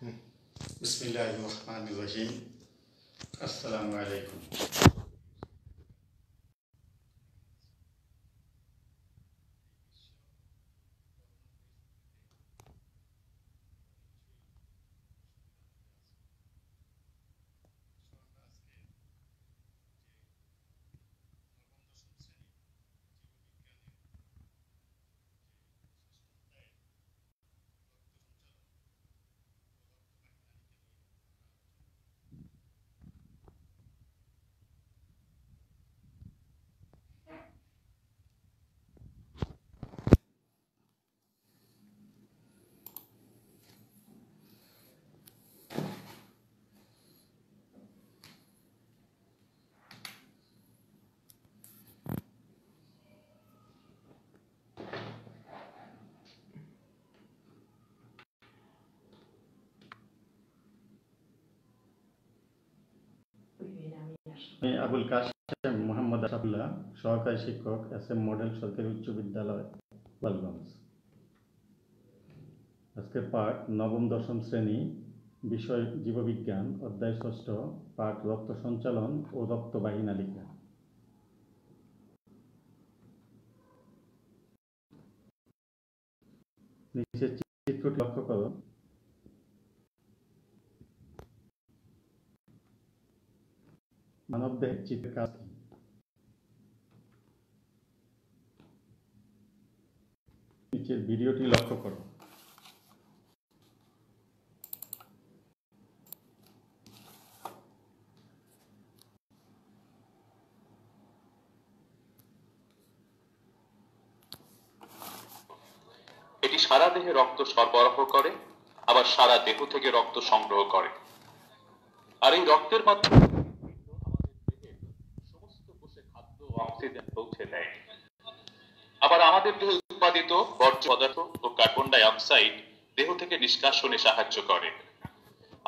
बिस्मिल्लाहिर्रहमानिर्रहीम। अस्सलामु अलैकुम। আমি আবুল কাশেম মোহাম্মদ আশরাফুল্লাহ, সহকারী শিক্ষক, SM মডেল সরকারি উচ্চ বিদ্যালয়, গোপালগঞ্জ। আজকের পাঠ নবম দশম শ্রেণী, বিষয় জীববিজ্ঞান, অধ্যায় 6, পাঠ রক্ত সঞ্চালন ও রক্তবাহী নালিকা। নিচের চিত্রটি লক্ষ্য করো। মানবদেহের চিত্রের কাজ কি? নিচের ভিডিওটি লক্ষ্য করো। এটি সারা দেহে রক্ত সরবরাহ করে, আবার সারা দেহ থেকে রক্ত সংগ্রহ করে। আর এই রক্তের মাধ্যমে আমাদের দেহের সমস্ত কোষে খাদ্য ও অক্সিজেন পৌঁছে দেয়। আবার আমাদের দেহে উৎপাদিত বর্জ্য পদার্থ ও কার্বন ডাই অক্সাইড দেহ থেকে নিষ্কাশনে সাহায্য করে।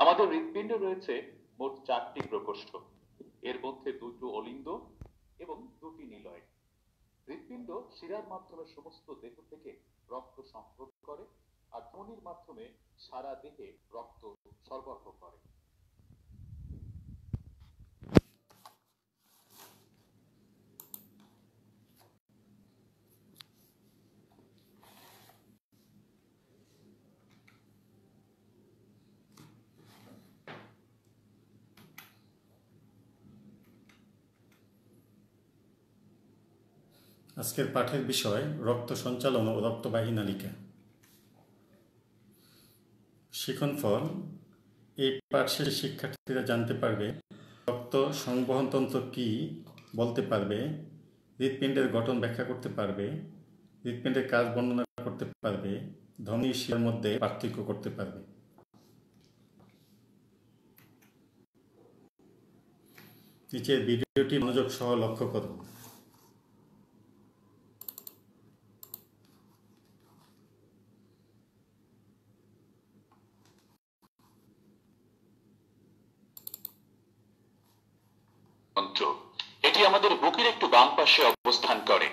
আমাদের হৃৎপিণ্ডে রয়েছে মোট 4টি প্রকোষ্ঠ, এর মধ্যে 2টি অলিন্দ এবং 2টি নিলয়। হৃৎপিণ্ড শিরার মাধ্যমে সমস্ত দেহ থেকে রক্ত সংগ্রহ করে আর ধমনির মাধ্যমে সারা দেহে রক্ত সরবরাহ করে। আজকের পাঠের বিষয় রক্ত সঞ্চালন ও রক্তবাহী নালিকা। শিক্ষণফল: এই পাঠ শেষে শিক্ষার্থীরা জানতে পারবে রক্ত সংবহনতন্ত্র কি বলতে পারবে, হৃৎপিণ্ডের গঠন ব্যাখ্যা করতে পারবে, হৃৎপিণ্ডের কাজ বর্ণনা করতে পারবে, ধমনী শিরার মধ্যে পার্থক্য করতে পারবে। নিচের ভিডিওটি মনোযোগ সহ লক্ষ্য করুন। এটি আমাদের বুকের একটু বাম পাশে অবস্থান করে।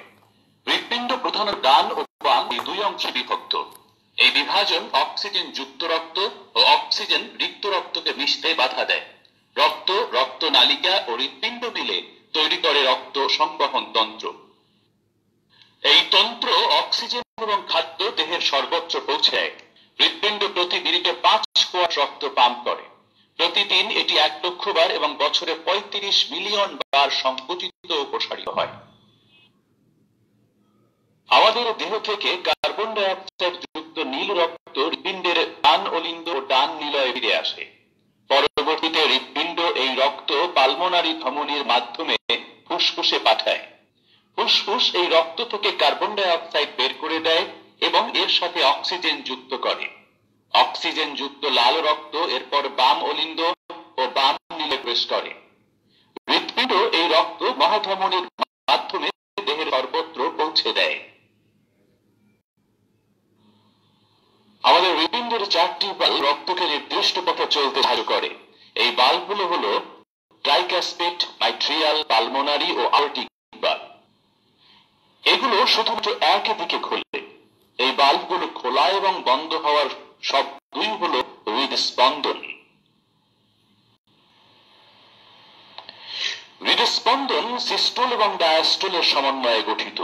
হৃৎপিণ্ড প্রধানত ডান ও বাম এই দুই অংশে বিভক্ত। এই বিভাজন অক্সিজেন যুক্ত রক্ত ও অক্সিজেন রিক্ত রক্তকে মিশতে বাধা দেয়। রক্ত, রক্তনালিকা ও হৃৎপিণ্ড মিলে তৈরি করে রক্ত সংবহন তন্ত্র। এই তন্ত্র অক্সিজেন এবং খাদ্য দেহের সর্বোচ্চ পৌঁছে দেয়। হৃৎপিণ্ড প্রতি মিনিটে 5 কোয়াট রক্ত পাম্প করে। প্রতিদিন এটি 1 লক্ষ বার এবং বছরে 35 মিলিয়ন বার সংকুচিত ও প্রসারিত হয়। আমাদের দেহ থেকে কার্বন ডাই অক্সাইড যুক্ত নীল রক্ত হৃৎপিণ্ডের ডান অলিন্দ ও ডান নিলয়ে ফিরে আসে। পরবর্তীতে হৃৎপিণ্ড এই রক্ত পালমোনারি ধমনির মাধ্যমে ফুসফুসে পাঠায়। ফুসফুস এই রক্ত থেকে কার্বন ডাই অক্সাইড বের করে দেয় এবং এর সাথে অক্সিজেন যুক্ত করে। অক্সিজেন যুক্ত লাল রক্ত এরপর বাম অলিন্দ ও বাম নিলে প্রবেশ করে। হৃৎপিণ্ড এই রক্ত মহাধমনির মাধ্যমে দেহের সর্বত্র পৌঁছে দেয়। আমাদের হৃৎপিণ্ডের 4টি বাল্ব রক্তকে নির্দিষ্ট পথে চলতে সাহায্য করে। এই বাল্বগুলো হলো ট্রাইকাসপিড, মাইট্রিয়াল, পালমোনারি ও আর্টিক বাল্ব। এগুলো শুধুমাত্র একই দিকে খোলে। এই বাল্বগুলো খোলা এবং বন্ধ হওয়ার শব্দই হলো হৃদস্পন্দন। হৃদস্পন্দন সিস্টোল এবং ডায়াস্টোলের সমন্বয়ে গঠিত।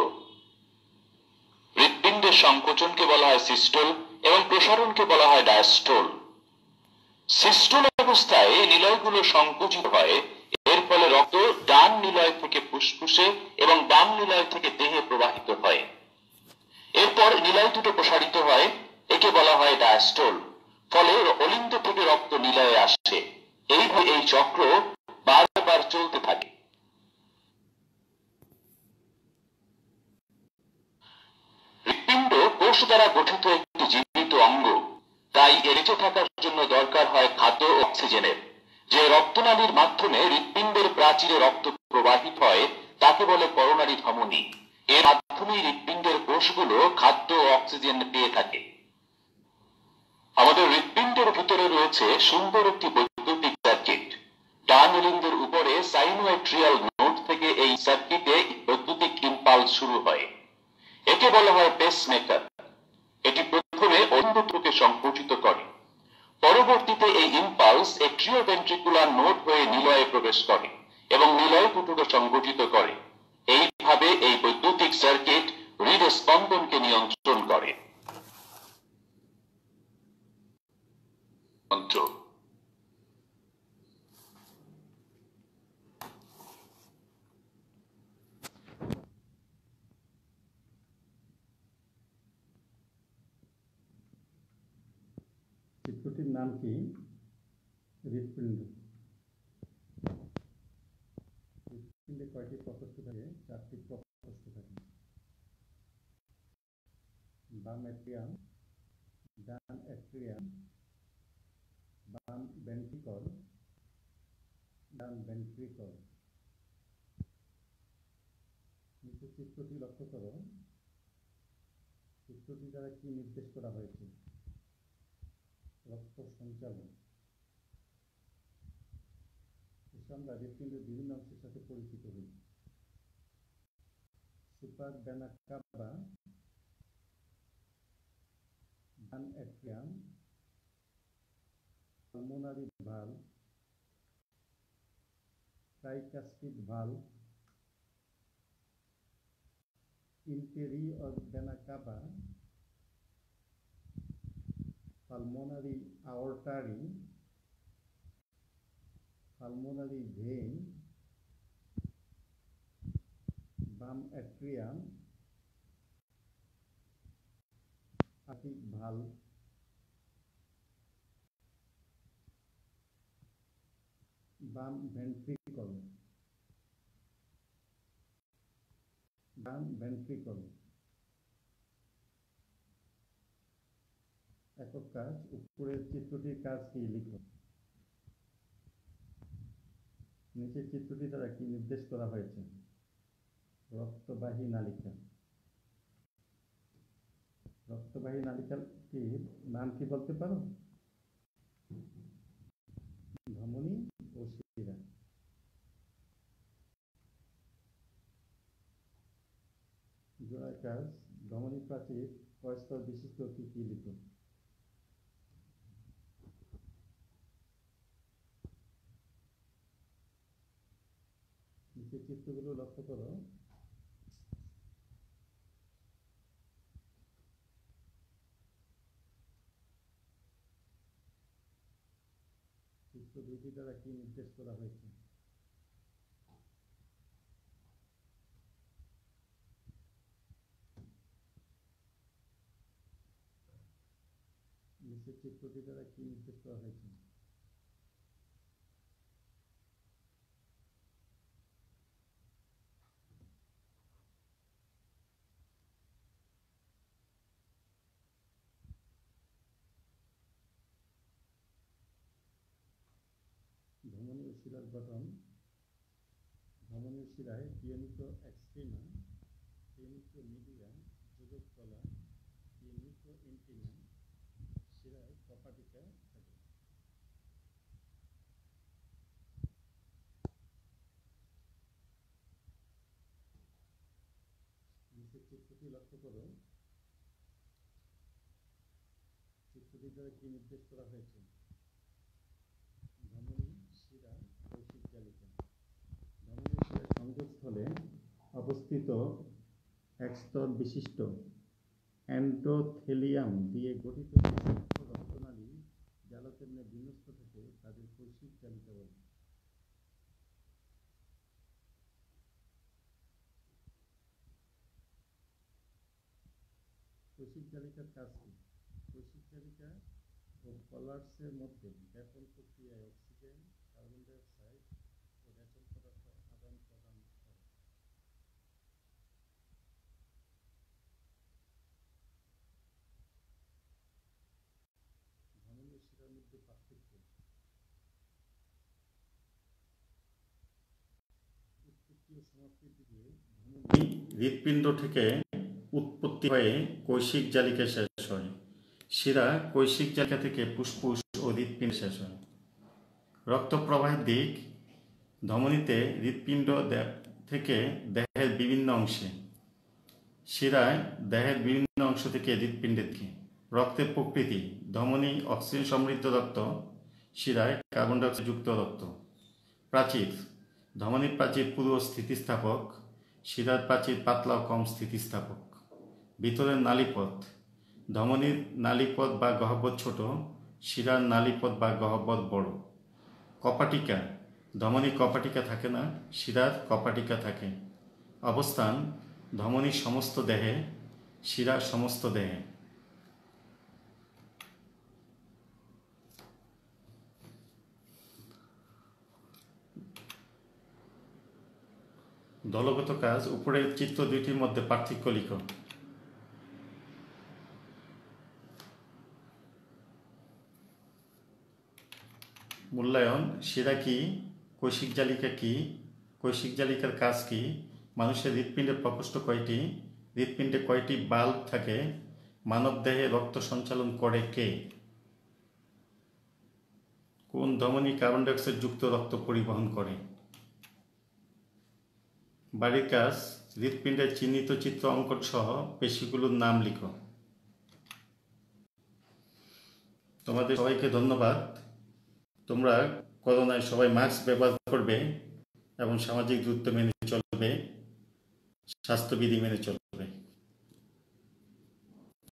হৃৎপিণ্ডের সংকোচনকে বলা হয় সিস্টোল এবং প্রসারণকে বলা হয় ডায়াস্টোল। সিস্টোল অবস্থায় নিলয়গুলো সংকুচিত হয়, এর ফলে রক্ত ডান নিলয় থেকে ফুসফুসে এবং বাম নিলয় থেকে দেহে প্রবাহিত হয়। এরপর নিলয় দুটো প্রসারিত হয়, একে বলা হয় ডায়াস্টোল। ফলে অলিন্দ থেকে রক্ত নিলয়ে আসে। এইভাবে এই চক্র বারবার চলতে থাকে। হৃৎপিণ্ড কোষ দ্বারা গঠিত একটি জীবিত অঙ্গ, তাই এর বেঁচে থাকার জন্য দরকার হয় খাদ্য ও অক্সিজেনের। যে রক্তনালীর মাধ্যমে হৃৎপিণ্ডের প্রাচীরে রক্ত প্রবাহিত হয় তাকে বলে করোনারি ধমনী। এর মাধ্যমেই হৃৎপিণ্ডের কোষগুলো খাদ্য ও অক্সিজেন পেয়ে থাকে। আমাদের হৃৎপিণ্ডের ভিতরে রয়েছে সুন্দর একটি বৈদ্যুতিক সার্কিট। ডান অলিন্দের উপরে সাইনোএট্রিয়াল নোড থেকে এই সার্কিটে বৈদ্যুতিক ইম্পালস শুরু হয়। একে বলা হয় পেসমেকার। এটি প্রথমে অলিন্দকে সংকুচিত করে, পরবর্তীতে এই ইম্পালস এট্রিওভেন্ট্রিকুলার নোড হয়ে নিলয়ে প্রবেশ করে এবং নিলয় দুটোকে সংগঠিত করে। এইভাবে এই বৈদ্যুতিক সার্কিট হৃদস্পন্দনকে নিয়ন্ত্রণ করে। মন্ত্র। চিত্রটির নাম কি? হৃৎপিণ্ড। হৃৎপিণ্ডে কয়টি প্রকোষ্ঠ থাকে? 4টি প্রকোষ্ঠ থাকে। বাম এট্রিয়াম, ডান এট্রিয়াম, বাম ভেন্ট্রিকল, ডান ভেন্ট্রিকল। নিচে চিত্রটি লক্ষ্য করো। চিত্রটি দ্বারা কি নির্দেশ করা হয়েছে? রক্ত সঞ্চালন। আমরা হৃৎপিণ্ডের বিভিন্ন অংশের সাথে পরিচিত হই। সুপার ভেনা কাভা, ডান atrium, pulmonary valve, tricuspid valve, interior vena cava, pulmonary artery, pulmonary vein, বাম এট্রিয়াম, আর্টিক ভালভ, বাম ভেন্ট্রিকল, ডান ভেন্ট্রিকল। একক কাজ। উপরের চিত্রটির কাজ কি লিখো। নিচের চিত্রটি দ্বারা কি নির্দেশ করা হয়েছে? রক্তবাহী নালিকা। রক্তবাহী নালিকাটির নাম কি বলতে পারো? ধমনী ও শিরা। জোড়ায় কাজ। ধমনী প্রাচীর কয় স্তর বিশিষ্ট কি লিখো। নিচের চিত্রগুলো লক্ষ্য করো। চিত্র দুইটি দ্বারা কি নির্দেশ করা হয়েছে? নিচের চিত্রটি দ্বারা কি নির্দেশ করা হয়েছে? ধমনী ও শিরার গঠন। ধমনী ও শিরায় ডিএমিটো এক্সট্রিমা, ডিএমিটো মিডিয়া, যোজক তলা, ডিএমিটো ইন্টিমা, শিরায় কপাটিকা থাকে। নিচের চিত্রটি লক্ষ্য করো। চিত্রটি দ্বারা কি নির্দেশ করা হয়েছে? কেন্দ্রস্থলে অবস্থিত এক স্তর বিশিষ্ট এন্ডোথেলিয়াম দিয়ে গঠিত সূক্ষ্ম রক্তনালী জালকেন্দ্রে বিন্যস্ত থেকে তাদের কৈশিক জালিকা বলে। কৈশিক জালিকার কাজ কি? কৈশিক জালিকা ও কলার্সের মধ্যে ব্যাপন প্রক্রিয়ায় অক্সিজেন, কার্বন ডাই অক্সাইড ও রেচন পদার্থ আদান প্রদান করে। ধমনী ও শিরার মধ্যে পার্থক্য। উৎপত্তি ও সমাপ্তির দিকে ধমনী হৃৎপিণ্ড থেকে উৎপত্তি হয়ে কৈশিক জালিকা শেষ হয়। শিরা কৈশিক জালিকা থেকে ফুসফুস ও হৃৎপিণ্ড শেষ হয়। রক্ত প্রবাহের দিক ধমনীতে হৃৎপিণ্ড থেকে দেহের বিভিন্ন অংশে, শিরায় দেহের বিভিন্ন অংশ থেকে হৃৎপিণ্ডের দিকে। রক্তের প্রকৃতি ধমনী অক্সিজেন সমৃদ্ধ রক্ত, শিরায় কার্বন ডাই অক্সাইড যুক্ত রক্ত। প্রাচীর ধমনীর প্রাচীর পুরু ও স্থিতিস্থাপক, শিরার প্রাচীর পাতলা ও কম স্থিতিস্থাপক। ভিতরের নালীপথ ধমনীর নালীপথ বা গহ্বর ছোট, শিরার নালীপথ বা গহ্বর বড়। কপাটিকা ধমনী কপাটিকা থাকে না, শিরার কপাটিকা থাকে। অবস্থান ধমনীর সমস্ত দেহে, শিরার সমস্ত দেহে। দলগত কাজ উপরের চিত্র দুইটির মধ্যে পার্থক্য লিখো। মূল্যায়ন: শিরা কি, কৈশিক জালিকা কি, কৈশিক জালিকার কাজ কি, মানুষের হৃৎপিণ্ডে প্রকোষ্ঠ কয়টি, হৃৎপিণ্ডে কয়টি বাল্ব থাকে, মানবদেহে রক্ত সঞ্চালন করে কে, কোন ধমনী কার্বন ডাই অক্সাইড যুক্ত রক্ত পরিবহন করে। বাড়ির কাজ: হৃৎপিণ্ডের চিহ্নিত চিত্র অঙ্কন সহ পেশিগুলোর নাম লিখো। তোমাদের সবাইকে ধন্যবাদ। তোমরা করোনায় সবাই মাস্ক ব্যবহার করবে এবং সামাজিক দূরত্ব মেনে চলবে, স্বাস্থ্যবিধি মেনে চলবে।